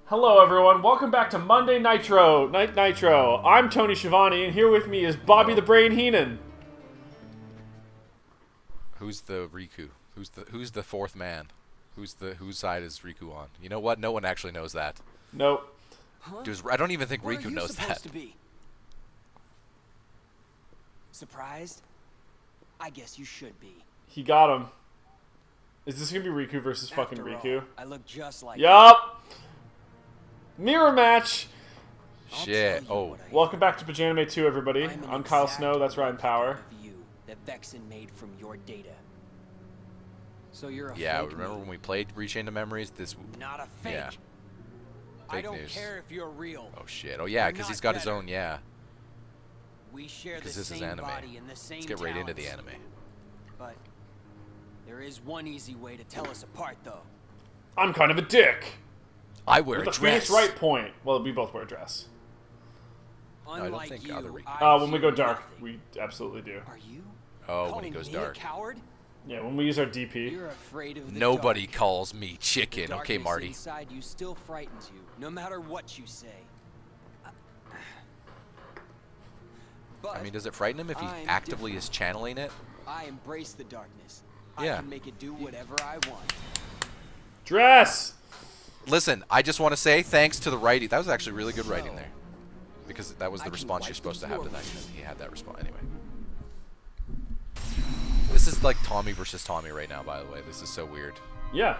Hello everyone, welcome back to Monday Nitro. I'm Tony Schiavone, and here with me is Bobby the Brain Heenan. Who's the Riku? Who's the fourth man? Whose side is Riku on? You know what? No one actually knows that. Nope. Huh? I don't even think Riku knows that. To be? Surprised? I guess you should be. He got him. Is this gonna be Riku versus fucking After Riku? all, I look just like Yup. Mirror match. Shit. Oh. Welcome back to Pajanime 2, everybody. I'm Kyle Snow. That's Ryan Power. That Vexen made from your data. So you're a Yeah, fake remember me. when we played Rechain the Memories? This. Not a fake. Yeah. I Fake don't news. care if you're real. Oh shit. Oh yeah, You're because not he's got his better. own. Yeah. We share Because the this is same anime. body and the same Let's get right into the talents. anime. But there is one easy way to tell us apart, though. I'm kind of a dick. I wear With a the Phoenix dress. Wright point. Well, we both wear a dress. I don't Unlike think you, other Riku- I When we fear go dark, nothing. we absolutely do. Are you? Oh, when calling he goes me dark. A coward? Yeah, when we use our DP. You're afraid of the Nobody dark. calls me The chicken. Okay, darkness Marty. inside you still frightens you, no matter what you say. But I mean, does it frighten him if he I'm actively different. is channeling it? I embrace the darkness. Yeah. I can make it do whatever I want. Dress! Listen, I just want to say thanks to the writing. That was actually really good writing there. Because that was I the can response wipe you're supposed the to have floor tonight. with And he had that response. Anyway. This is like Tommy versus Tommy right now, by the way. This is so weird. Yeah.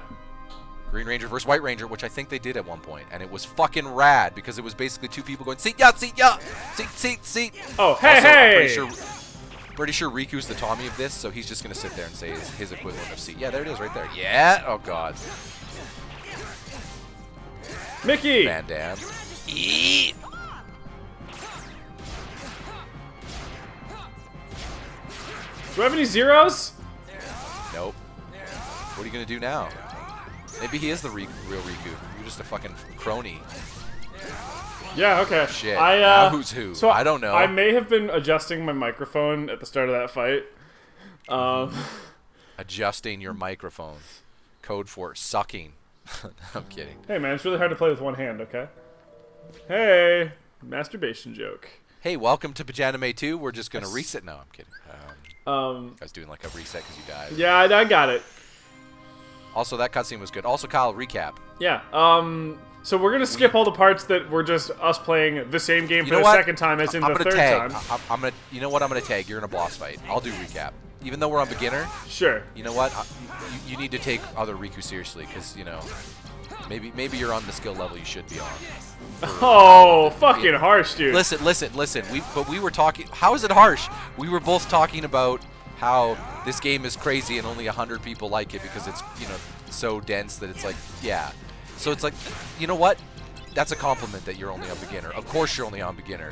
Green Ranger versus White Ranger, which I think they did at one point. And it was fucking rad because it was basically two people going, seat ya, seat ya, seat. Oh, hey, Also, hey! I'm pretty sure Riku's the Tommy of this, so he's just going to sit there and say his equivalent of seat. Yeah, there it is right there. Yeah. Oh, God. Mickey! Van Damme. Eat. Do I have any zeros? Nope. What are you going to do now? Maybe he is the real Riku. You're just a fucking crony. Yeah, okay. Shit. Now who's who? So I don't know. I may have been adjusting my microphone at the start of that fight. Adjusting your microphone. Code for sucking. I'm kidding. Hey, man, it's really hard to play with one hand, okay? Hey! Masturbation joke. Hey, welcome to Pajanime 2. We're just going to reset. No, I'm kidding. I was doing like a reset because you died. Yeah, I got it. Also, that cutscene was good. Also, Kyle, recap. Yeah, so we're gonna skip all the parts that were just us playing the same game You for know the what? second time as in I'm the gonna third tag. time. I'm gonna. You know what? I'm gonna tag. You're in a boss fight. I'll do recap. Even though we're on beginner, Sure. you know what? You need to take other Riku seriously because you know maybe you're on the skill level you should be on. Oh, fucking harsh, dude. Listen. We were talking. How is it harsh? We were both talking about how this game is crazy and only 100 people like it because it's so dense that it's like So it's like, you know what? That's a compliment that you're only on beginner. Of course you're only on beginner.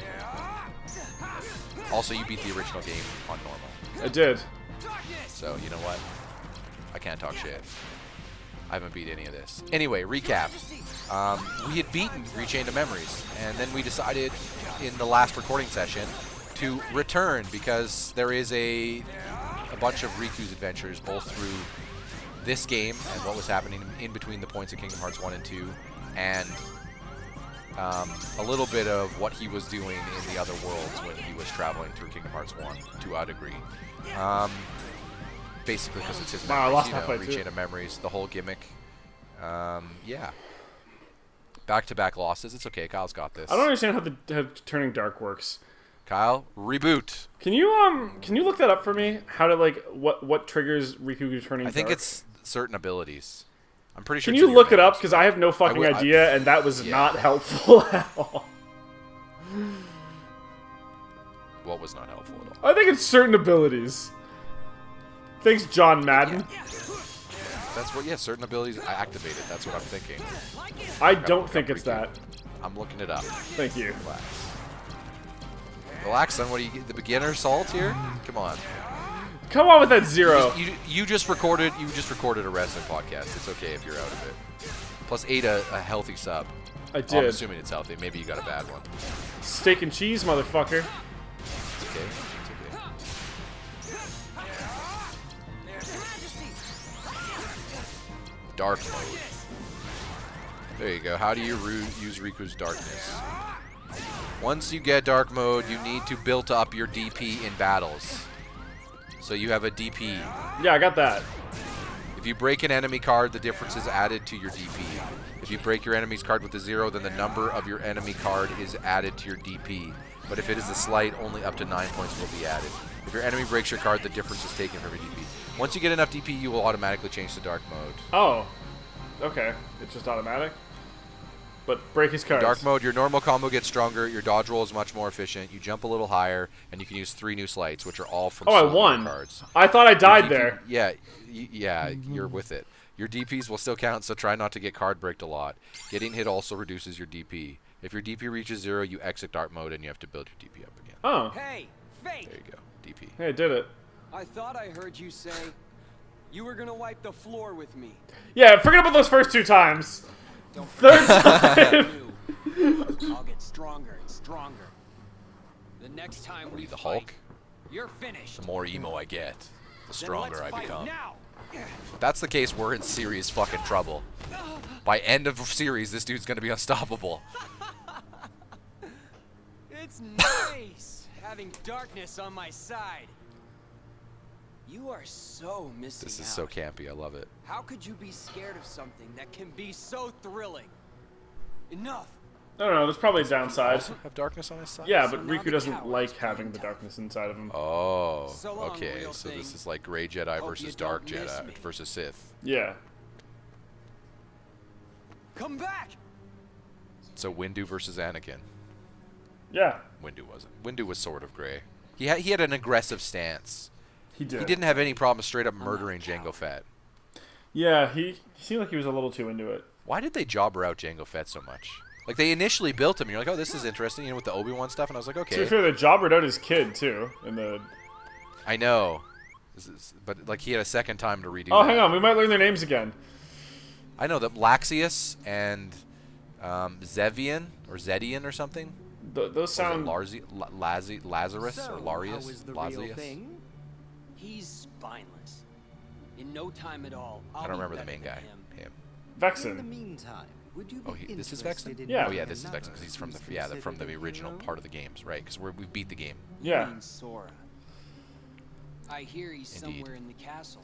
Also, you beat the original game on normal. I did. So, you know what? I can't talk shit. I haven't beat any of this. Anyway, recap. We had beaten Rechain the Memories, and then we decided in the last recording session to return because there is a bunch of Riku's adventures both through this game and what was happening in between the points of Kingdom Hearts 1 and 2, and a little bit of what he was doing in the other worlds when he was traveling through Kingdom Hearts 1 to a degree. Basically because it's his Wow, I memories, lost my fight, Rechain too. of Memories, the whole gimmick. Yeah. Back-to-back losses. It's okay. Kyle's got this. I don't understand how turning dark works. Kyle, reboot. Can you look that up for me? How to what triggers Riku turning dark? I think it's certain abilities. I'm pretty sure. Can it's you in your look it up? menus, Because but I have no fucking would- idea, and that was Yeah. not helpful at all. What was not helpful at all? I think it's certain abilities. Thanks, John Madden. That's what. Yeah, certain abilities I activated. That's what I'm thinking. I don't think it's that. I'm looking it up. Thank you. Relax. Relax, son. What are you? The beginner salt here? Come on. Come on with that zero. You just recorded a wrestling podcast. It's okay if you're out of it. Plus ate a healthy sub. I Oh, I'm did. assuming it's healthy. Maybe you got a bad one. Steak and cheese, motherfucker. It's okay. It's okay. Dark mode. There you go. How do you use Riku's darkness? Once you get dark mode, you need to build up your DP in battles. So you have a DP. Yeah, I got that. If you break an enemy card, the difference is added to your DP. If you break your enemy's card with a 0, then the number of your enemy card is added to your DP. But if it is a slight, only up to 9 points will be added. If your enemy breaks your card, the difference is taken from your DP. Once you get enough DP, you will automatically change to dark mode. Oh. Okay. It's just automatic. But break his cards. Dark mode, your normal combo gets stronger, your dodge roll is much more efficient, you jump a little higher, and you can use 3 new slights, which are all from Oh, I solo won. cards. I thought I died DP there. Yeah, you're with it. Your DPs will still count, so try not to get card breaked a lot. Getting hit also reduces your DP. If your DP reaches 0, you exit dark mode, and you have to build your DP up again. Oh. Hey, fake! There you go, DP. Hey, I did it. I thought I heard you say you were gonna wipe the floor with me. Yeah, forget about those first 2 times. Third time. I'll get stronger and stronger. The next time What are we you, the fight, Hulk? you're finished. The more emo I get, the Then stronger let's I fight become. now. If that's the case, we're in serious fucking trouble. By end of series, this dude's gonna be unstoppable. It's nice having darkness on my side. You are so missing This is out. so campy, I love it. How could you be scared of something that can be so thrilling? Enough. I don't know, there's probably a downside. Also have darkness on his side? Yeah, So but now Riku the doesn't coward's like playing having the tough. darkness inside of him. Oh, So long, okay. real So this thing. is like Grey Jedi Hope versus you Dark don't miss Jedi me. versus Sith. Yeah. Come back. So Windu versus Anakin. Yeah, Windu wasn't. Windu was sort of gray. He had an aggressive stance. he did. He didn't have any problem straight up murdering Jango Fett. Yeah, he seemed like he was a little too into it. Why did they jobber out Jango Fett so much? Like, they initially built him, and you're like, oh, this is interesting, you know, with the Obi-Wan stuff, and I was like, To be okay. fair, they jobbered out his kid, too, in the... I know. But, like, he had a second time to redo Oh, that. hang on, we might learn their names again. I know that Laxius and Zevian, or Zedian or something. Those sound... Lazarus or Larius? How is the real Lazius? thing? He's spineless. In no time at all, I'll I don't be remember the better main than guy. him. Him. In the Vexen. meantime, would you be Oh, this is interested Vexen? in Yeah. Oh, being yeah, this is another Vexen, because he's from the who's from the considered a original hero? part of the games, right? Because we beat the game. You Yeah. mean Sora. I hear he's Indeed. somewhere in the castle.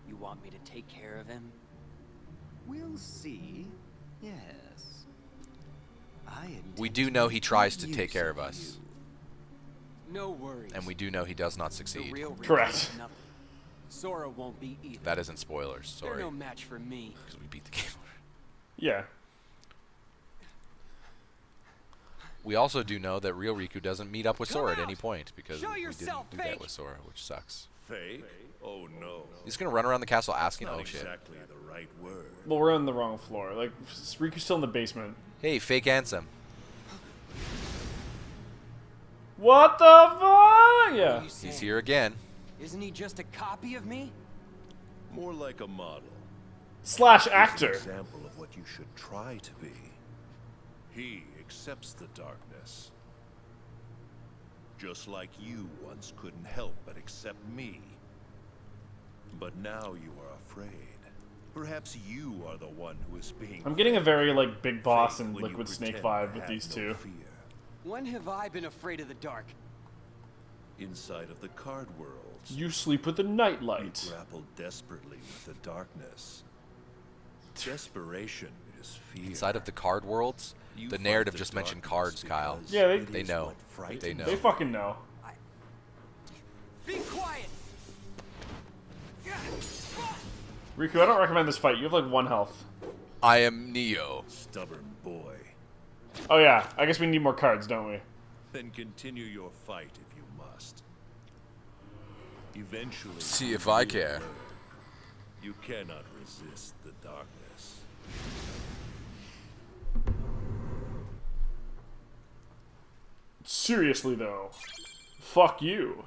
You want me to take care of him? We'll see. Yes. We do know he tries to take care of us, No worries. and we do know he does not the succeed. real Riku Correct. is nothing. Sora won't be either. That isn't spoilers, They're sorry, no match for me. because we beat the game. Yeah. We also do know that real Riku doesn't meet up with Come Sora at out! any point, because Show we yourself, didn't do that fake! with Sora, which sucks. Fake? Oh no. He's gonna run around the castle asking, Not oh shit. exactly the right word. Well, we're on the wrong floor. Like, Riku's still in the basement. Hey, fake Ansem. What the fuck? What Yeah. are you saying? He's here again. Isn't he just a copy of me? More like a model. Slash He's an actor. example of what you should try to be. He accepts the darkness. Just like you once couldn't help but accept me. But now you are afraid. Perhaps you are the one who is being I'm getting a very, like, Big Boss fake and when you Liquid Snake pretend vibe to with have these no two. fear. When have I been afraid of the dark? Inside of the card worlds, You sleep with the you nightlight. grapple desperately with the darkness. Desperation is fear. Inside of the card worlds, You the fight narrative the just mentioned darkness cards, Kyle. because Yeah, it they is know. what frightens They know. They fucking know. Be quiet! Riku, I don't recommend this fight. You have, like, 1 health. I am Neo. Stubborn boy. Oh, yeah. I guess we need more cards, don't we? Then continue your fight if you must. Eventually, See you if I will care. learn. You cannot resist the darkness. Seriously, though. Fuck you.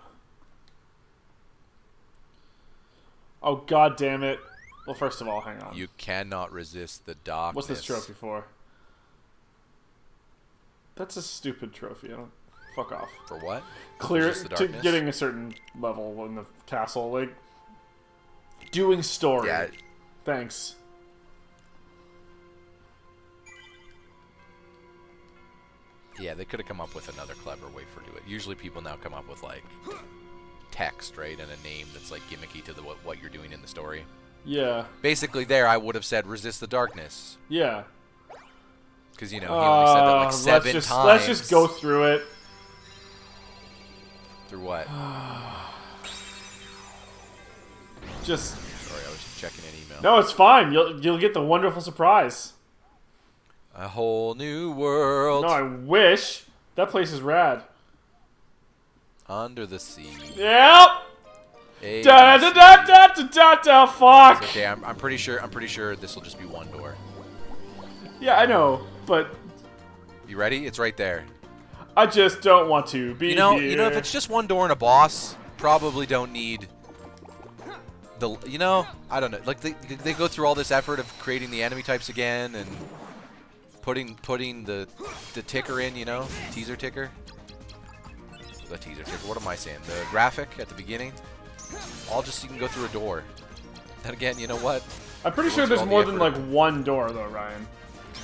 Oh, god damn it. Well, first of all, hang on. You cannot resist the darkness. What's this trophy for? That's a stupid trophy. I don't. Fuck off. For what? Clear Resist the to darkness? getting a certain level in the castle. Like, doing story. Yeah. Thanks. Yeah, they could have come up with another clever way for do it. Usually people now come up with, like, text, right? And a name that's, like, gimmicky to what you're doing in the story. Yeah. Basically there, I would have said resist the darkness. Yeah. Because, you know, he only said that, like, 7 times. Let's just go through it. Through what? Just. Sorry, I was checking an email. No, it's fine. You'll get the wonderful surprise. A whole new world. No, I wish. That place is rad. Under the sea. Yep. A Da da da da da da da. Fuck. It's okay, I'm pretty sure this will just be one door. Yeah, I know, but You ready? It's right there. I just don't want to be You know, here. if it's just one door and a boss, probably don't need the. You know, I don't know. Like they go through all this effort of creating the enemy types again and putting the ticker in. You know, teaser ticker. The teaser ticker. What am I saying? The graphic at the beginning. All just so you can go through a door. Then again, you know what? I'm pretty sure there's more than like one door though, Ryan.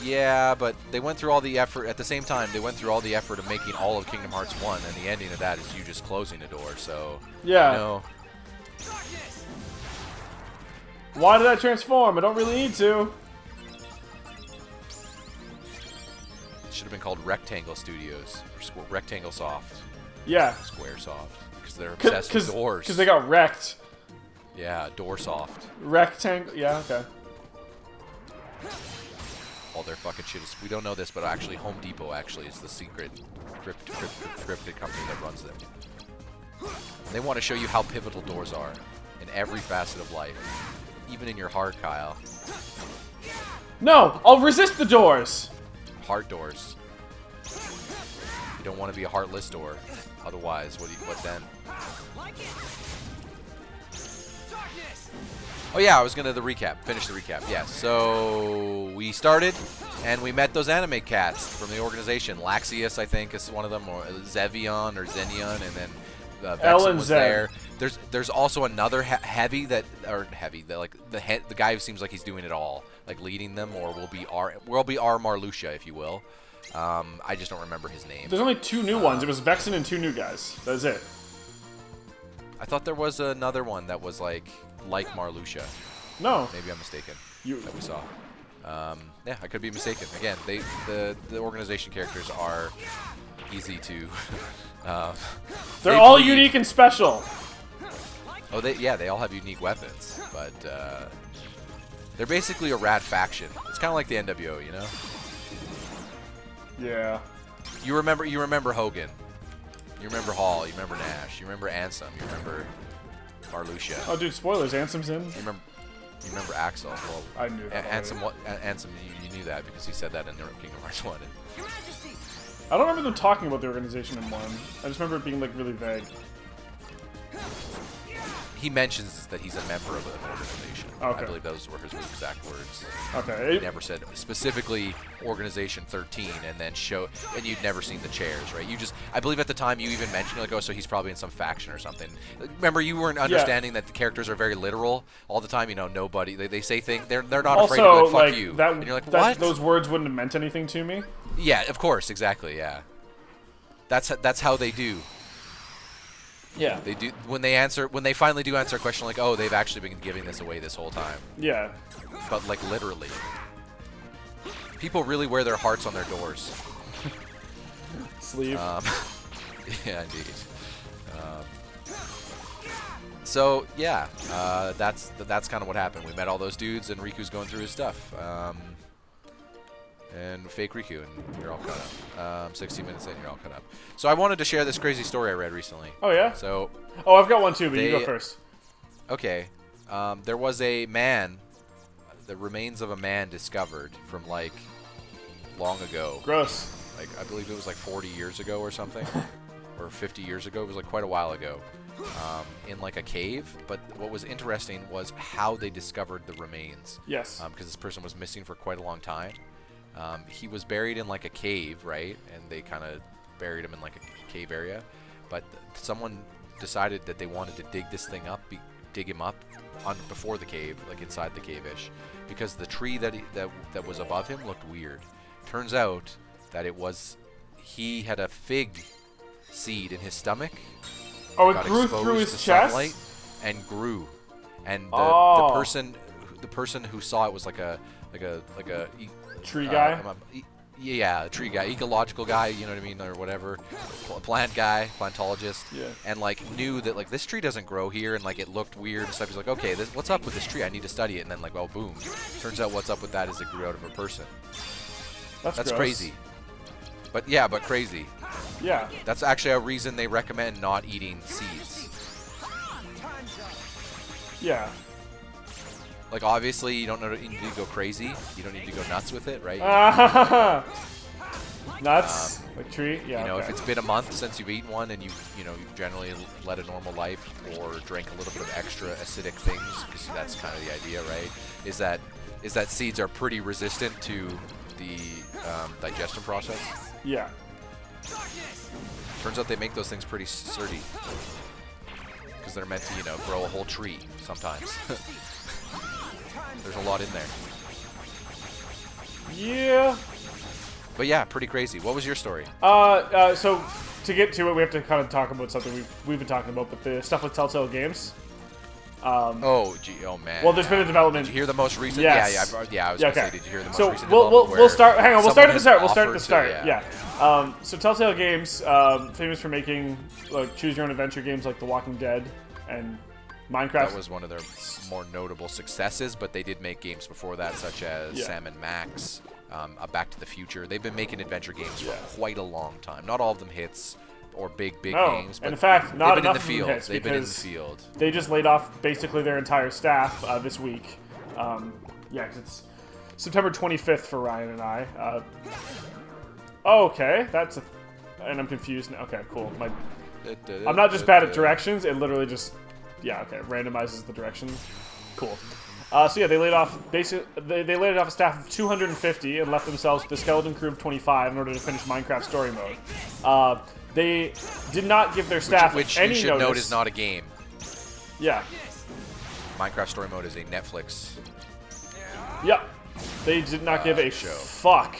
Yeah, but they went through all the effort at the same time. They went through all the effort of making all of Kingdom Hearts 1, and the ending of that is you just closing a door. So Yeah. you know, Why did I transform? I don't really need to. it should have been called Rectangle Studios or Rectangle Soft, Yeah. Square Soft, because they're obsessed with doors. Because they got wrecked. Yeah, Door Soft. Rectangle. Yeah. Okay. All their fucking shit is. We don't know this, but actually, Home Depot actually is the secret cryptid company that runs them. And they want to show you how pivotal doors are in every facet of life, even in your heart, Kyle. No, I'll resist the doors. Heart doors. You don't want to be a heartless door. Otherwise, what then? Oh yeah, I was gonna finish the recap. Yeah, so we started, and we met those anime cats from the organization. Laxius, I think, is one of them, or Zevion or Zenion, and then Vexen was there. There's also another heavy that like the guy who seems like he's doing it all, like leading them, or will be our Marluxia, if you will. I just don't remember his name. There's only two new ones. It was Vexen and two new guys. That's it. I thought there was another one that was like Marluxia. No. Maybe I'm mistaken. You. That we saw. Yeah, I could be mistaken. Again, the organization characters are easy to. They're all bleed. unique and special. Oh, they all have unique weapons, but they're basically a rad faction. It's kind of like the NWO, you know. Yeah. You remember Hogan. You remember Hall. You remember Nash. You remember Ansem. You remember Marluxia. Oh, dude, spoilers. Ansem's in. You remember Axel. Well, I knew that. Ansem, you knew that because he said that in Kingdom Hearts 1. I don't remember them talking about the organization in one. I just remember it being like really vague. He mentions that he's a member of an organization. Okay. I believe those were his exact words. Okay. He never said specifically Organization 13, and you'd never seen the chairs, right? I believe at the time you even mentioned like, oh, so he's probably in some faction or something. Remember, you weren't understanding that the characters are very literal all the time. You know, nobody they say things they're not Also, afraid to like, fuck like, you. that, and you're like, that what? those words wouldn't have meant anything to me. Yeah, of course, exactly. Yeah, that's how they do. Yeah. They do when they finally do answer a question like, oh, they've actually been giving this away this whole time. Yeah. But like literally, people really wear their hearts on their doors. Sleeve. Yeah, indeed. So yeah, that's kind of what happened. We met all those dudes, and Riku's going through his stuff. And fake Riku, and you're all caught up. 60 minutes in, you're all caught up. So I wanted to share this crazy story I read recently. Oh yeah. So. Oh, I've got one too, but you go first. Okay. There was a man, the remains of a man discovered from like long ago. Gross. Like I believe it was like 40 years ago or something, or 50 years ago. It was like quite a while ago, in like a cave. But what was interesting was how they discovered the remains. Yes. Because this person was missing for quite a long time. He was buried in like a cave, right? And they kind of buried him in like a cave area. But someone decided that they wanted to dig this thing up, dig him up before the cave, like inside the cave-ish, because the tree that was above him looked weird. Turns out that he had a fig seed in his stomach. Oh, it got grew exposed through to his chest? sunlight and grew. And the person who saw it was like a Tree guy? Yeah, a tree guy, ecological guy, you know what I mean, or whatever, plant guy, plantologist, yeah. And like knew that like this tree doesn't grow here, and like it looked weird and stuff. He's like, okay, what's up with this tree? I need to study it. And then like, oh, boom. Turns out what's up with that is it grew out of a person. That's gross. Crazy. But crazy. Yeah. That's actually a reason they recommend not eating seeds. Yeah. Like, obviously, you don't need to go crazy. You don't need to go nuts with it, right? Nuts? Like tree? Yeah. You know, okay. if it's been a month since you've eaten one and you've generally led a normal life or drank a little bit of extra acidic things, because that's kind of the idea, right? Is that seeds are pretty resistant to the digestion process. Yeah. Turns out they make those things pretty sturdy because they're meant to, grow a whole tree sometimes. There's a lot in there. Yeah. But yeah, pretty crazy. What was your story? So to get to it, we have to kind of talk about something we've been talking about, but the stuff with Telltale Games. Oh man. Well, there's been a development. Did you hear the most recent? Yes. Yeah. I was gonna say, did you hear the most recent we'll development? we'll start. Hang on. We'll start at the start. We'll start at offered the start. to- Yeah. So Telltale Games, famous for making like choose your own adventure games like The Walking Dead and Minecraft. That was one of their more notable successes, but they did make games before that, such as Sam and Max, a Back to the Future. They've been making adventure games for quite a long time. Not all of them hits or big games, but in fact, not they've been in enough the of field. them hits They've been in the because field. they just laid off basically their entire staff this week. 'Cause it's September 25th for Ryan and I. Okay, and I'm confused now. Okay, cool. I'm not just bad at directions. It literally just, randomizes the directions. Cool. So yeah, they laid off they laid off a staff of 250 and left themselves with a skeleton crew of 25 in order to finish Minecraft story mode. They did not give their staff which any you should notice. note is not a game. Yeah. Minecraft story mode is a Netflix. Yep. They did not give a show. fuck.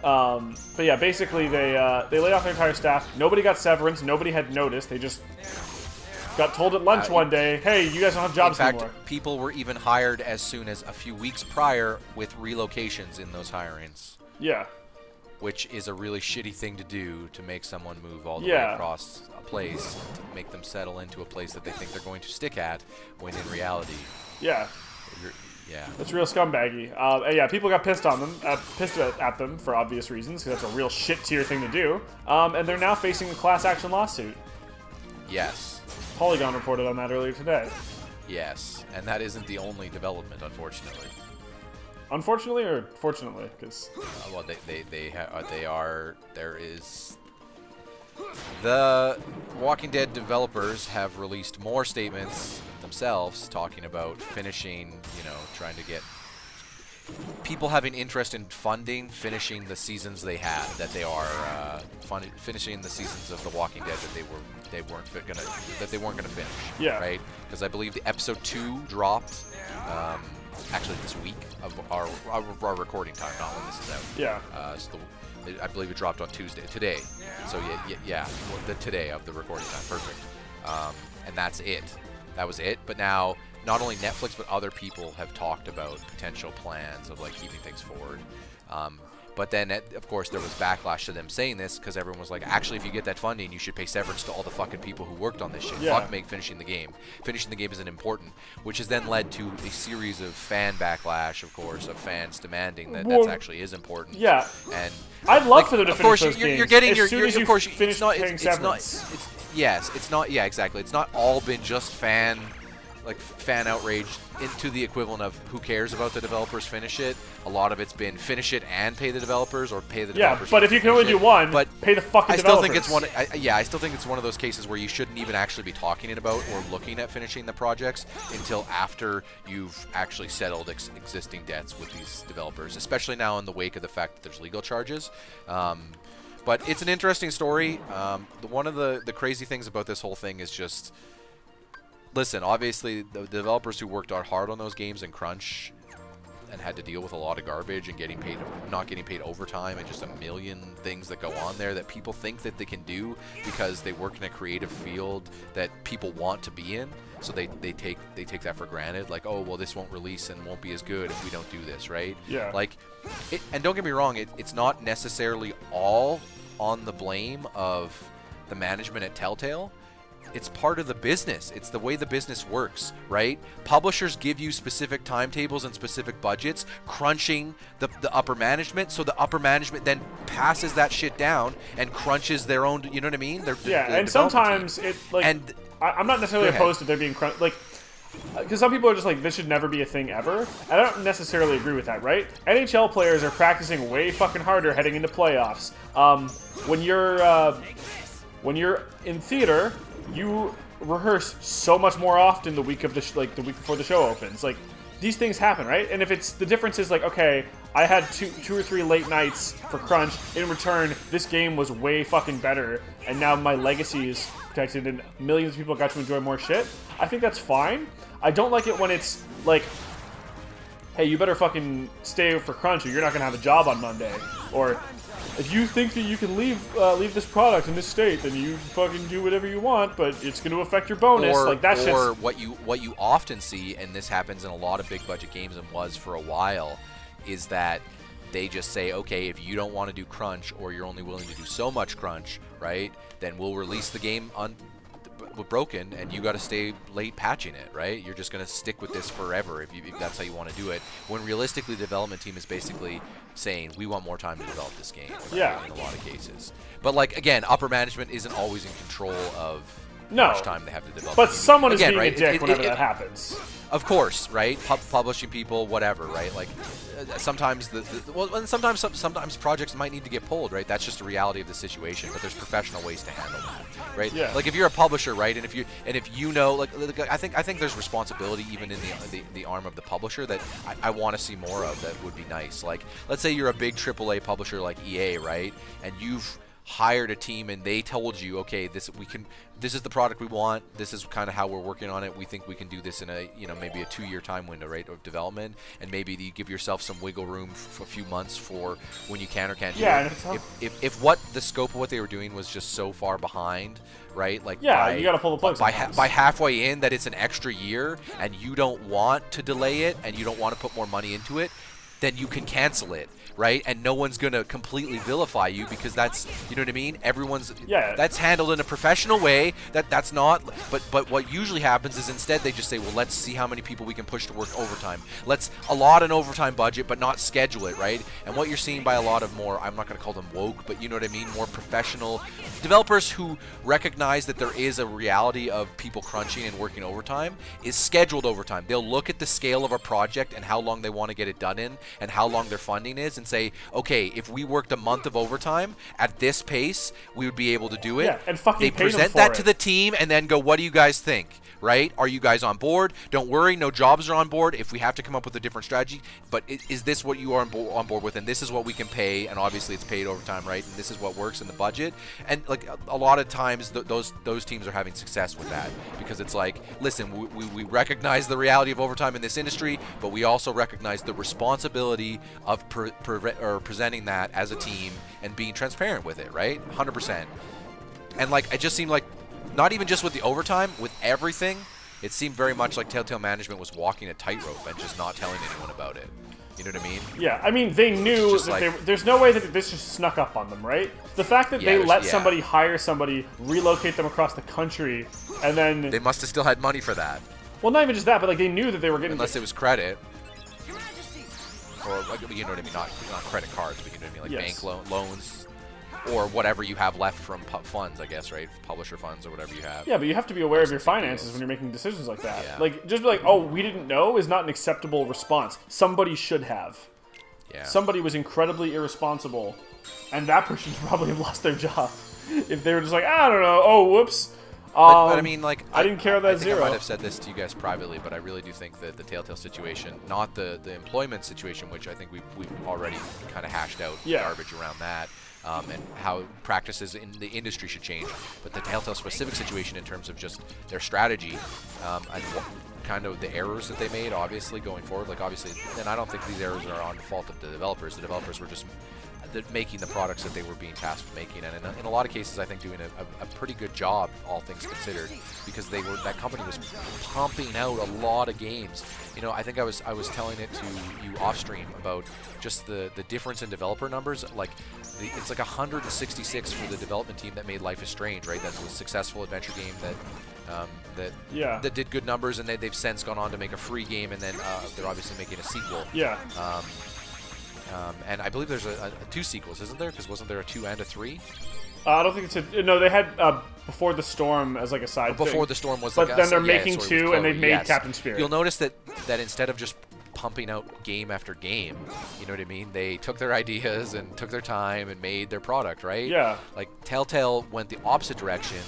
But yeah, basically they laid off their entire staff. Nobody got severance. Nobody had notice. They just got told at lunch one day, hey, you guys don't have jobs In fact, anymore. people were even hired as soon as a few weeks prior with relocations in those hirings. Yeah. Which is a really shitty thing to do, to make someone move all the way across a place, to make them settle into a place that they think they're going to stick at, when in reality, Yeah. yeah. It's real scumbaggy. And yeah, people got pissed on them, pissed at them for obvious reasons, because that's a real shit tier thing to do. And they're now facing a class action lawsuit. Yes. Polygon reported on that earlier today. Yes, and that isn't the only development, unfortunately. Unfortunately or fortunately? Because Well, there is. The Walking Dead developers have released more statements themselves talking about finishing, trying to get people having interest in finishing the seasons they had, that they are finishing the seasons of The Walking Dead that they weren't gonna finish. Yeah. Right? Because I believe the episode 2 dropped actually this week of our recording time, not when this is out. yeah. I believe it dropped on today. So yeah, the today of the recording time, perfect. And that's it. That was it. But now, not only Netflix, but other people have talked about potential plans of like keeping things forward. But then, of course, there was backlash to them saying this, because everyone was like, actually, if you get that funding, you should pay severance to all the fucking people who worked on this shit. Yeah. Fuck finishing the game. Finishing the game isn't important, which has then led to a series of fan backlash, of course, of fans demanding that Well, that actually is important. Yeah. And I'd love for them to of finish course, those you're games getting as your, soon your as you of course, finish it's not, paying it's not, severance. yes, it's not, yeah, exactly. It's not all been just fan like fan outrage into the equivalent of who cares about the developers finish it. A lot of it's been finish it and pay the developers, or pay the developers. Yeah, but if you can only do one, pay the fucking developers. I still think it's one of those cases where you shouldn't even actually be talking about or looking at finishing the projects until after you've actually settled existing debts with these developers, especially now in the wake of the fact that there's legal charges. But it's an interesting story. One of the crazy things about this whole thing is just, listen, obviously the developers who worked hard on those games in crunch and had to deal with a lot of garbage and not getting paid overtime and just a million things that go on there that people think that they can do because they work in a creative field that people want to be in. So they take that for granted, like, oh, well, this won't release and won't be as good if we don't do this, right? Yeah. Like, and don't get me wrong, it's not necessarily all on the blame of the management at Telltale. It's part of the business. It's the way the business works, right? Publishers give you specific timetables and specific budgets, crunching the upper management, so the upper management then passes that shit down and crunches their own, you know what I mean? And sometimes it, like, and I'm not necessarily opposed to there being crunch, like, because some people are just like, this should never be a thing ever. I don't necessarily agree with that, right? NHL players are practicing way fucking harder heading into playoffs. When you're in theater, you rehearse so much more often the week of the the week before the show opens. Like, these things happen, right? And if it's the difference is like, okay, I had two or three late nights for crunch. In return, this game was way fucking better, and now my legacy is protected, and millions of people got to enjoy more shit. I think that's fine. I don't like it when it's like, hey, you better fucking stay for crunch, or you're not gonna have a job on Monday, or if you think that you can leave this product in this state, then you fucking do whatever you want, but it's going to affect your bonus. Or, like that shit's... or what you often see, and this happens in a lot of big budget games and was for a while, is that they just say, okay, if you don't want to do crunch, or you're only willing to do so much crunch, right, then we'll release the game broken, and you got to stay late patching it, right? You're just going to stick with this forever if that's how you want to do it. When realistically, the development team is basically saying, we want more time to develop this game. Right? Yeah. In a lot of cases. But, like, again, upper management isn't always in control of how much time they have to develop. But someone is being right? a dick whenever that happens. Of course, right? Publishing people, whatever, right? Like, sometimes sometimes projects might need to get pulled, right? That's just a reality of the situation. But there's professional ways to handle that, right? Yeah. Like, if you're a publisher, right, and if you know, like, I think there's responsibility even in the arm of the publisher that I want to see more of. That would be nice. Like, let's say you're a big AAA publisher like EA, right? And you've hired a team and they told you, okay, this is the product we want, this is kind of how we're working on it, we think we can do this in a, maybe a 2-year time window, right, of development, and maybe you give yourself some wiggle room for a few months for when you can or can't do it. If what the scope of what they were doing was just so far behind, right, like, you gotta pull the plug by halfway in that it's an extra year and you don't want to delay it and you don't want to put more money into it, then you can cancel it, right? And no one's going to completely vilify you because that's, you know what I mean? That's handled in a professional way. That's not, but what usually happens is instead they just say, well, let's see how many people we can push to work overtime. Let's allot an overtime budget, but not schedule it, right? And what you're seeing by a lot of more, I'm not going to call them woke, but you know what I mean? More professional developers who recognize that there is a reality of people crunching and working overtime is scheduled overtime. They'll look at the scale of a project and how long they want to get it done in and how long their funding is and say, okay, if we worked a month of overtime at this pace, we would be able to do it. Yeah, and fucking they pay them present for that it. to the team and then go, what do you guys think? Right? Are you guys on board? Don't worry, no jobs are on board. If we have to come up with a different strategy, but is this what you are on board with? And this is what we can pay, and obviously it's paid overtime, right? And this is what works in the budget. And like a lot of times, those teams are having success with that because it's like, listen, we recognize the reality of overtime in this industry, but we also recognize the responsibility of presenting that as a team and being transparent with it, right? 100%. And like, it just seemed like, not even just with the overtime, with everything, it seemed very much like Telltale management was walking a tightrope and just not telling anyone about it. You know what I mean? Yeah, I mean, they knew that there's no way that this just snuck up on them, right? The fact that they let somebody hire somebody, relocate them across the country, and then... They must have still had money for that. Well, not even just that, but like they knew that they were getting... Unless it was credit. Or, you know what I mean? Not credit cards, but you know what I mean? Like bank loans. or whatever you have left from funds, I guess, right? Publisher funds or whatever you have. Yeah, but you have to be aware of your Licensing finances deals. when you're making decisions like that. Yeah. Like, just be like, oh, we didn't know is not an acceptable response. Somebody should have. Yeah. Somebody was incredibly irresponsible, and that person should probably have lost their job if they were just like, I don't know, oh, whoops. But I mean, like, I didn't care that I think zero. I might have said this to you guys privately, but I really do think that the Telltale situation, not the employment situation, which I think we've already kind of hashed out garbage around that, and how practices in the industry should change, but the Telltale specific situation in terms of just their strategy, and kind of the errors that they made, obviously, going forward. Like, obviously, and I don't think these errors are on the fault of the developers. The developers were just making the products that they were being tasked with making, and in a lot of cases, I think doing a pretty good job, all things considered, because that company was pumping out a lot of games. You know, I think I was telling it to you off stream about just the difference in developer numbers. Like, it's like 166 for the development team that made Life is Strange, right? That's a successful adventure game that did good numbers, and they've since gone on to make a free game, and then they're obviously making a sequel. Yeah. And I believe there's a 2 sequels, isn't there? Because wasn't there a 2 and a 3? I don't think it's no. They had Before the Storm as like a side thing. Before the Storm was but like then a, they're yeah, making sorry, 2, with and they've Chloe, made yes. Captain Spirit. You'll notice that instead of just pumping out game after game, you know what I mean? They took their ideas and took their time and made their product, right? Yeah. Like, Telltale went the opposite direction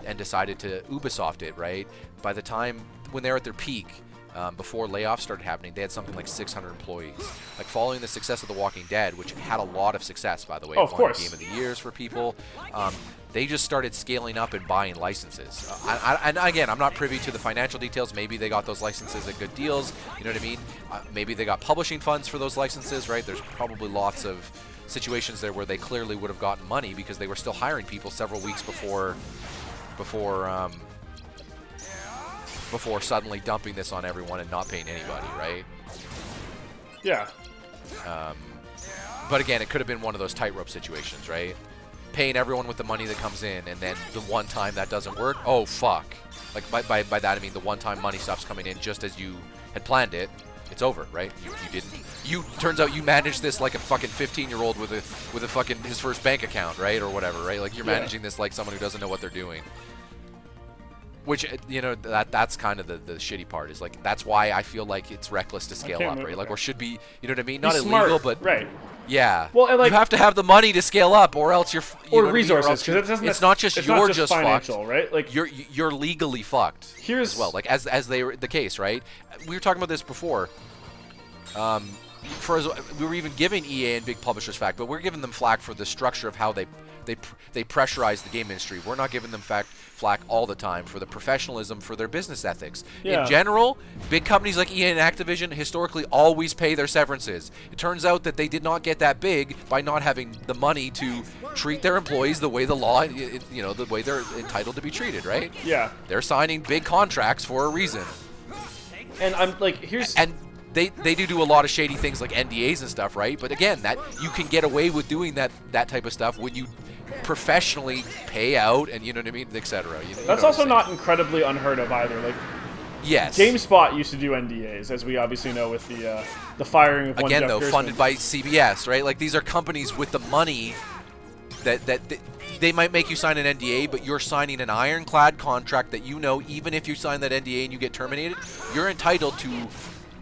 and decided to Ubisoft it, right? By the time, when they were at their peak, before layoffs started happening, they had something like 600 employees. Like, following the success of The Walking Dead, which had a lot of success, by the way, Oh, of won course. Game of the Years for people, they just started scaling up and buying licenses. And again, I'm not privy to the financial details. Maybe they got those licenses at good deals. You know what I mean? Maybe they got publishing funds for those licenses, right? There's probably lots of situations there where they clearly would have gotten money because they were still hiring people several weeks before suddenly dumping this on everyone and not paying anybody, right? Yeah. But again, it could have been one of those tightrope situations, right? Paying everyone with the money that comes in, and then the one time that doesn't work, oh fuck. Like, by that I mean the one time money stops coming in just as you had planned it, it's over, right? Turns out you managed this like a fucking 15-year-old with a fucking his first bank account, right? Or whatever, right? Like, you're managing this like someone who doesn't know what they're doing. Which, you know, that's kind of the shitty part, is like, that's why I feel like it's reckless to scale up, right? Like, or should be, you know what I mean? Not smart, illegal, but right. yeah. Well, and like, you have to have the money to scale up, or else you're or resources, because it's not just you're just financial, fucked, right? Like, you're legally fucked. Here's as well, like as they were the case, right? We were talking about this before. We were even giving EA and big publishers flack, but we're giving them flack for the structure of how they pressurize the game industry. We're not giving them flack all the time for the professionalism, for their business ethics. Yeah. In general, big companies like EA and Activision historically always pay their severances. It turns out that they did not get that big by not having the money to treat their employees the way the law, you know, the way they're entitled to be treated, right? Yeah. They're signing big contracts for a reason. And I'm like, here's... And they do a lot of shady things like NDAs and stuff, right? But again, that you can get away with doing that type of stuff when you professionally pay out, and you know what I mean, etc. That's also not incredibly unheard of either. Like, yes, GameSpot used to do NDAs, as we obviously know with the firing of one again, Jeff though, Gerstmann. funded by CBS, right? Like, these are companies with the money that they might make you sign an NDA, but you're signing an ironclad contract that, you know, even if you sign that NDA and you get terminated, you're entitled to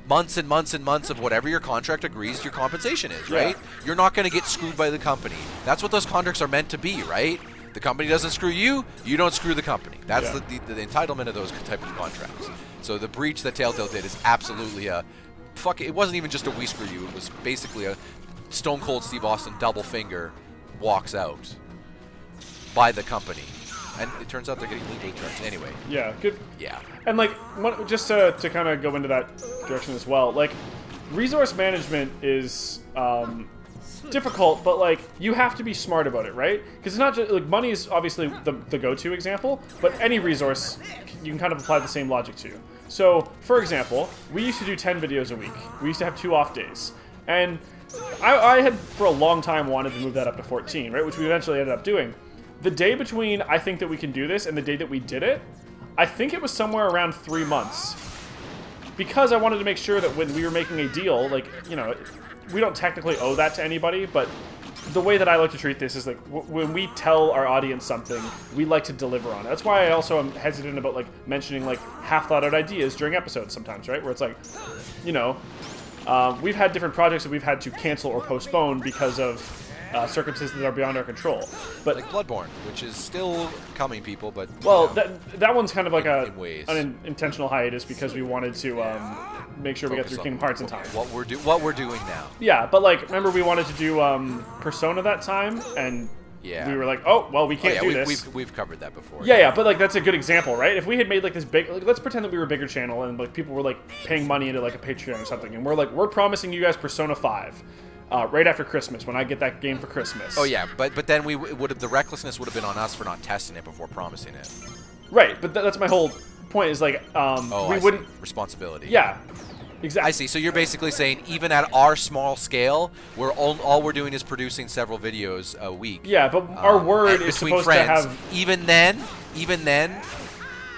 months and months and months of whatever your contract agrees your compensation is, right? Yeah. You're not going to get screwed by the company. That's what those contracts are meant to be, right? The company doesn't screw you, you don't screw the company. That's the entitlement of those type of contracts. So the breach that Telltale did is absolutely it wasn't even just a we screw you, it was basically a Stone Cold Steve Austin double finger walks out by the company. And it turns out they're getting legally charged anyway. Yeah, good. Yeah. And like, just to kind of go into that direction as well, like, resource management is difficult, but like, you have to be smart about it, right? Because it's not just like, money is obviously the go-to example, but any resource you can kind of apply the same logic to. So, for example, we used to do 10 videos a week. We used to have 2 off days, and I had for a long time wanted to move that up to 14, right? Which we eventually ended up doing. The day between I think that we can do this and the day that we did it, I think it was somewhere around 3 months. Because I wanted to make sure that when we were making a deal, like, you know, we don't technically owe that to anybody, but the way that I like to treat this is like when we tell our audience something, we like to deliver on it. That's why I also am hesitant about like mentioning like half thought out ideas during episodes sometimes, right? Where it's like, you know, we've had different projects that we've had to cancel or postpone because of circumstances that are beyond our control. But Like Bloodborne, which is still coming, people, but... well, you know, that one's kind of like in ways. an intentional hiatus because we wanted to make sure we got focus through on Kingdom Hearts in time. What we're doing now. Yeah, but like, remember we wanted to do Persona that time, and Yeah. we were like, oh, well, we Oh, can't yeah, do we, this. we've covered that before. Yeah, but like that's a good example, right? If we had made like this big, like, let's pretend that we were a bigger channel and like people were like paying money into like a Patreon or something, and we're like, we're promising you guys Persona 5 right after Christmas when I get that game for Christmas. Oh yeah, but then we would have the recklessness would have been on us for not testing it before promising it. Right, but that's my whole point. Is like Oh, we I wouldn't. see. Responsibility. Yeah, exactly. I see. So you're basically saying even at our small scale, we're all we're doing is producing several videos a week. Yeah, but our word and is between supposed friends. to have. Even then,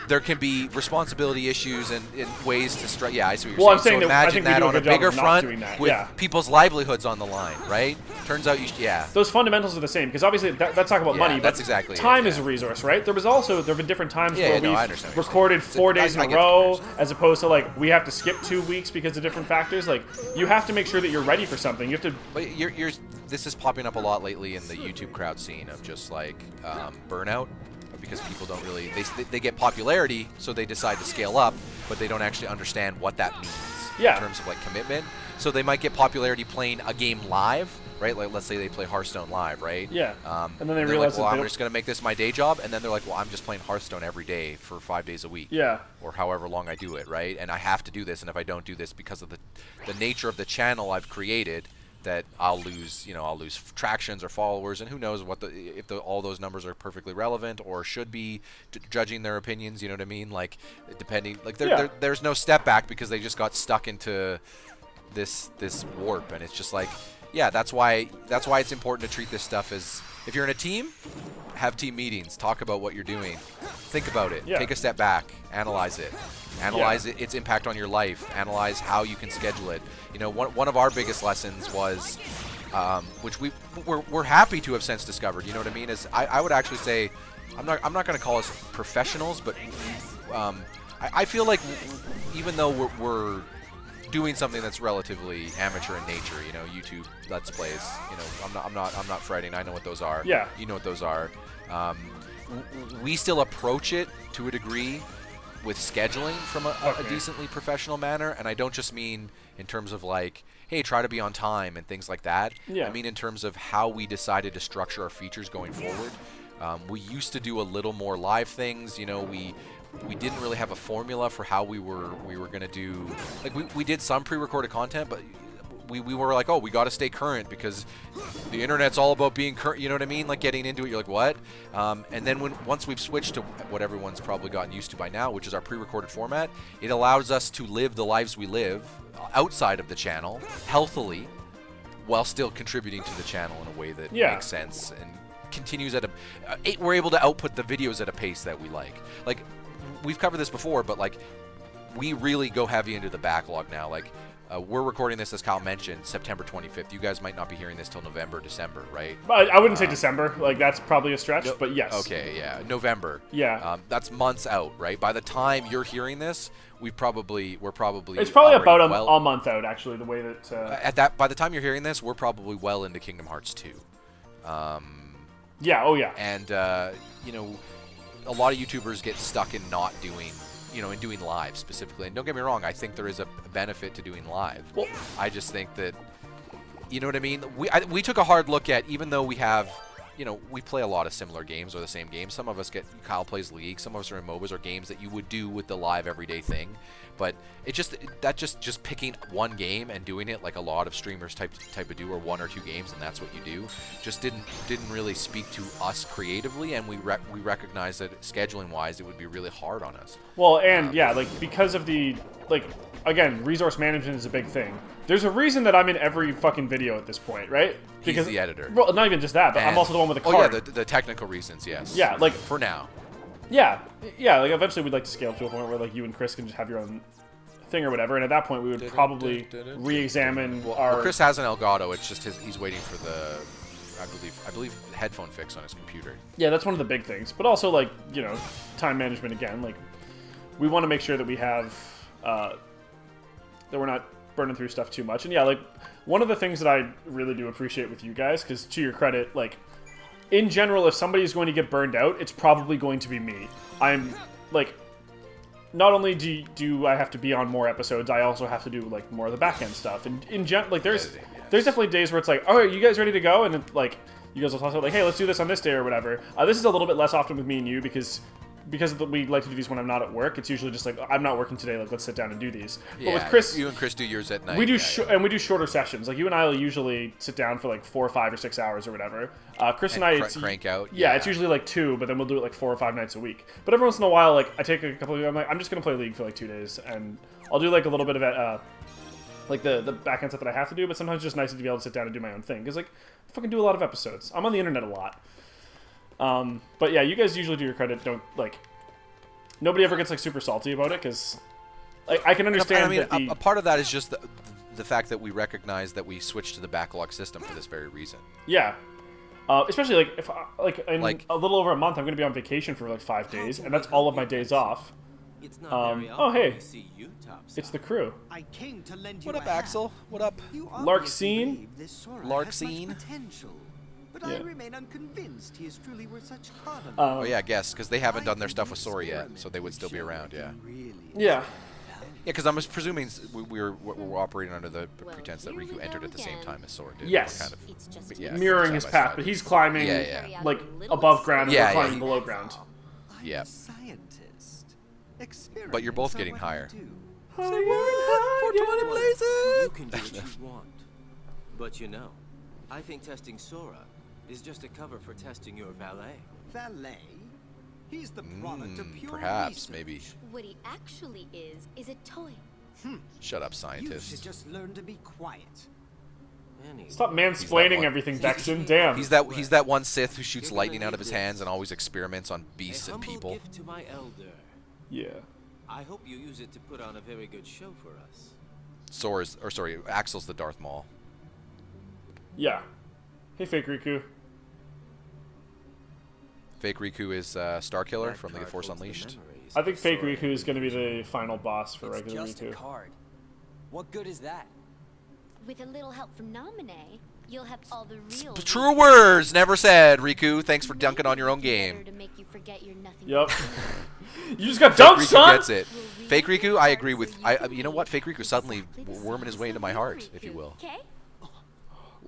there can be responsibility issues and ways to strike. Yeah, I see what you're Well, I'm saying. saying So that I imagine think we that do a on a good job bigger of not front doing that, with yeah. people's livelihoods on the line, right? Turns out yeah. Those fundamentals are the same because obviously that's talking about Yeah, money. But that's exactly it, time is yeah. a resource, right? There have been different times Yeah, where no, I we've understand what you're recorded saying. 4 days I in get a what you're row, saying. as opposed to like we have to skip 2 weeks because of different factors. Like you have to make sure that you're ready for something. You have to. But this is popping up a lot lately in the YouTube crowd scene of just like burnout, because people don't really they get popularity, so they decide to scale up, but they don't actually understand what that means Yeah. in terms of like commitment. So they might get popularity playing a game live, right? Like let's say they play Hearthstone live, right? Yeah. And then they they're realize like, that well, they I'm don't- just gonna make this my day job, and then they're like, well, I'm just playing Hearthstone every day for 5 days a week. Yeah. Or however long I do it, right? And I have to do this, and if I don't do this because of the nature of the channel I've created, that I'll lose tractions or followers, and who knows what if all those numbers are perfectly relevant or should be judging their opinions. You know what I mean? Like depending, like there's no step back because they just got stuck into this warp, and it's just like, yeah, that's why it's important to treat this stuff as, if you're in a team, have team meetings, talk about what you're doing, think about it, Yeah. take a step back, analyze it. Analyze its impact on your life. Analyze how you can schedule it. You know, one of our biggest lessons was, which we're happy to have since discovered. You know what I mean? Is I would actually say, I'm not going to call us professionals, but I feel like even though we're doing something that's relatively amateur in nature, you know, YouTube Let's Plays. You know, I'm not fretting. I know what those are. Yeah. You know what those are. We still approach it to a degree with scheduling from a decently professional manner, and I don't just mean in terms of like, hey, try to be on time and things like that. Yeah. I mean in terms of how we decided to structure our features going forward. We used to do a little more live things. You know, we didn't really have a formula for how we were going to do. Like we did some pre-recorded content, but we were like, oh, we got to stay current because the internet's all about being current. You know what I mean? Like getting into it, you're like, what? And then once we've switched to what everyone's probably gotten used to by now, which is our pre-recorded format, it allows us to live the lives we live outside of the channel healthily, while still contributing to the channel in a way that makes sense and continues at we're able to output the videos at a pace that we like. Like we've covered this before, but like we really go heavy into the backlog now. Like we're recording this, as Kyle mentioned, September 25th. You guys might not be hearing this till November, December, right? But I wouldn't say December. Like that's probably a stretch. But yes. Okay, yeah, November. Yeah. That's months out, right? By the time you're hearing this, we're probably. It's probably already about well, a month out, actually. The way that. By the time you're hearing this, we're probably well into Kingdom Hearts 2. Yeah. Oh yeah. And you know, a lot of YouTubers get stuck in not doing, you know, in doing live specifically. And don't get me wrong, I think there is a benefit to doing live. Well, I just think that, you know what I mean? We took a hard look at, even though we have, you know, we play a lot of similar games or the same games. Some of us Kyle plays League. Some of us are in MOBAs or games that you would do with the live everyday thing. But it just picking one game and doing it like a lot of streamers type of do, or 1 or 2 games, and that's what you do, just didn't really speak to us creatively, and we recognize that scheduling wise it would be really hard on us. Well, and yeah, like because of the again, resource management is a big thing. There's a reason that I'm in every fucking video at this point, right? Because he's the editor. Well, not even just that, but I'm also the one with the card. Oh yeah, the technical reasons, yes. Yeah, like for now. Yeah, like eventually we'd like to scale to a point where like you and Chris can just have your own thing or whatever, and at that point we would probably re-examine our. Well, Chris has an Elgato. It's just he's waiting for the I believe headphone fix on his computer. Yeah, that's one of the big things. But also, like, you know, time management again. Like, we want to make sure that we have, that we're not burning through stuff too much. And yeah, like, one of the things that I really do appreciate with you guys, because to your credit, like, in general, if somebody's going to get burned out, it's probably going to be me. I'm, like, not only do I have to be on more episodes, I also have to do, like, more of the back-end stuff. And like, there's definitely days where it's like, all right, you guys ready to go? And, like, you guys will talk about, like, hey, let's do this on this day or whatever. This is a little bit less often with me and you because we like to do these when I'm not at work. It's usually just like, I'm not working today, like, let's sit down and do these. Yeah, but with Chris, you and Chris do yours at night. We do and we do shorter sessions. Like, you and I will usually sit down for like 4 or 5 or 6 hours or whatever. Chris and I, it's crank out. Yeah, it's usually like 2, but then we'll do it like 4 or 5 nights a week. But every once in a while, like, I take a couple of, I'm like, I'm just gonna play League for like 2 days, and I'll do like a little bit of like the back end stuff that I have to do. But sometimes it's just nice to be able to sit down and do my own thing because, like, I fucking do a lot of episodes. I'm on the internet a lot. But yeah, you guys usually, to your credit, don't, like, nobody ever gets like super salty about it because, like, I can understand. I mean, a part of that is just the fact that we recognize that we switched to the backlog system for this very reason. Yeah, especially like if in a little over a month, I'm going to be on vacation for like 5 days, and that's all of my days off. It's not very Oh hey, to see you topside. it's the crew. I came to lend you What up, a hand. Axel? What up? You Larkscene? obviously believe this Sora has Larkscene? much potential, but Yeah. I remain unconvinced he is truly worth such cardinal. Oh yeah, I guess because they haven't done their stuff with Sora yet, so they would still be around. Yeah. Yeah. Yeah, because I'm just presuming we're operating under the pretense that Riku entered at the same time as Sora did. Yes. We're kind of, It's just yeah, Mirroring his side by path, side. but he's climbing Yeah. like above ground and Yeah, we're climbing yeah. below ground. I'm Yep. a scientist. But you're both Experiments are getting what I higher. do. You can do what you want. But you know, I think testing Sora is just a cover for testing your valet. Valet? He's the product of pure Perhaps, research. maybe. What he actually is a toy. Shut up, You scientist. should just learn to be quiet. Anyway, Stop He's that mansplaining one. everything, Vexen. Damn. He's that one Sith who shoots lightning out of his hands and always experiments on beasts a and humble people. gift to my elder. Yeah. I hope you use it to put on a very good show for us. Axel's the Darth Maul. Yeah. Hey, fake Riku. Fake Riku is Starkiller That from the card Force holds the Unleashed. memories I think of fake Sora Riku is and going to be Riku. the final boss for It's regular just a Riku. card. What good is that? With a little help from Namine, you'll have all the real. True words never said, Riku. Thanks for dunking on your own game. To make you forget you're nothing Yep. but You just got Fake dunked, Riku son! gets it. Fake Riku, I agree with. You know what? Fake Riku suddenly worming his way into my heart, if you will. Okay?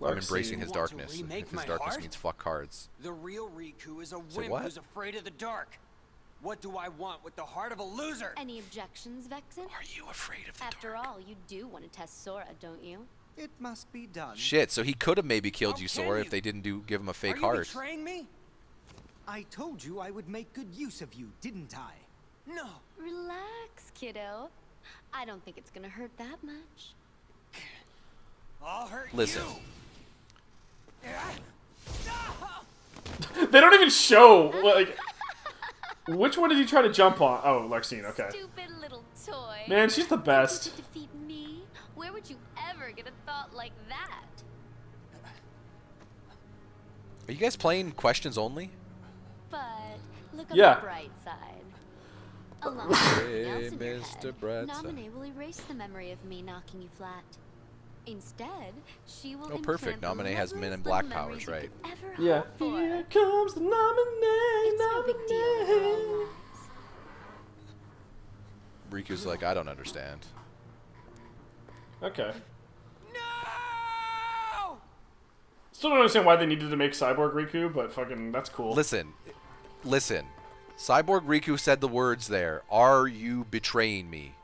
I'm embracing his Want to darkness. remake If his my darkness heart? means fuck cards. The real Riku is a wimp what? who's afraid of the dark. What do I want with the heart of a loser? Any objections, Vexen? Are you afraid of the After dark? all, you do want to test Sora, don't you? It must be done. Shit, so he could have maybe killed How you, can Sora, you? if they didn't give him a fake Are you heart. betraying me? I told you I would make good use of you, didn't I? No. Relax, kiddo. I don't think it's gonna hurt that much. I'll hurt Listen. you. They don't even show, like... Which one did he try to jump on? Oh, Larksene, okay. Stupid little toy. Man, she's the You best. to defeat me? Where would you ever get a thought like that? Are you guys playing questions only? But look on Yeah. the bright side. Along with everything else in your Mr. head, Brightside. Namine will erase the memory of me knocking you flat. Instead, she will Oh, perfect. implant the Namine has Men in loveliest Black little powers, memories you right? could ever Yeah. hope for. Here comes the nominee, It's no big deal in her own lives. Riku's like, I don't understand. Okay. No! Still don't understand why they needed to make Cyborg Riku, but fucking, that's cool. Listen. Cyborg Riku said the words there. Are you betraying me?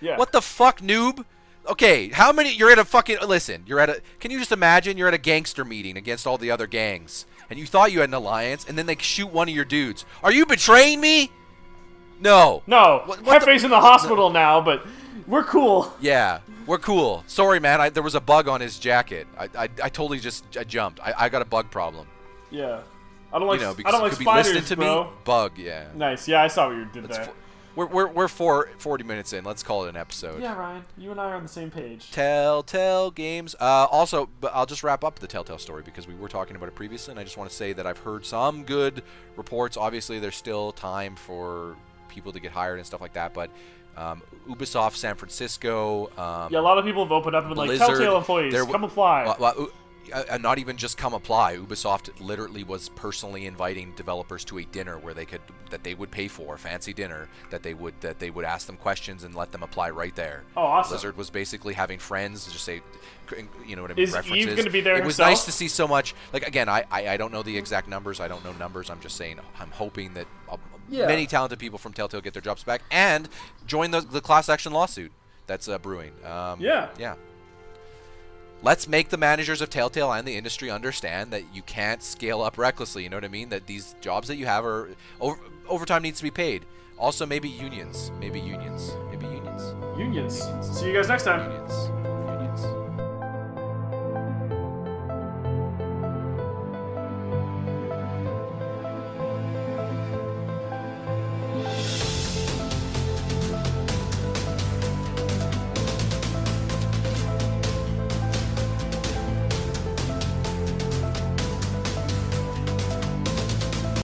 Yeah. What the fuck, noob? Okay, how many? You're at a fucking. Listen, you're at a. Can you just imagine? You're at a gangster meeting against all the other gangs, and you thought you had an alliance, and then they shoot one of your dudes. Are you betraying me? No. No, What Hefe's in the hospital now, but we're cool. Yeah, we're cool. Sorry, man. There was a bug on his jacket. I totally I jumped. I got a bug problem. Yeah. I don't like, You know, I because don't it like could be spiders, listening to bro. me. Bug, yeah. Nice. Yeah, I saw what you did That's there. fu- We're 40 minutes in. Let's call it an episode. Yeah, Ryan, you and I are on the same page. Telltale Games. Also, but I'll just wrap up the Telltale story because we were talking about it previously, and I just want to say that I've heard some good reports. Obviously, there's still time for people to get hired and stuff like that, but Ubisoft San Francisco. Yeah, a lot of people have opened up and been like, Blizzard, Telltale employees, come apply. Not even just come apply. Ubisoft literally was personally inviting developers to a dinner where they would pay for a fancy dinner that they would ask them questions and let them apply right there. Oh, awesome. Blizzard was basically having friends just say, you know what I mean? Is references. Eve going to be there It herself? was nice to see so much. Like again, I don't know the exact numbers. I don't know numbers. I'm just saying I'm hoping that many talented people from Telltale get their jobs back and join the class action lawsuit that's brewing. Yeah. Let's make the managers of Telltale and the industry understand that you can't scale up recklessly. You know what I mean? That these jobs that you have are overtime needs to be paid. Also, maybe unions. Maybe unions. See you guys next time. Unions.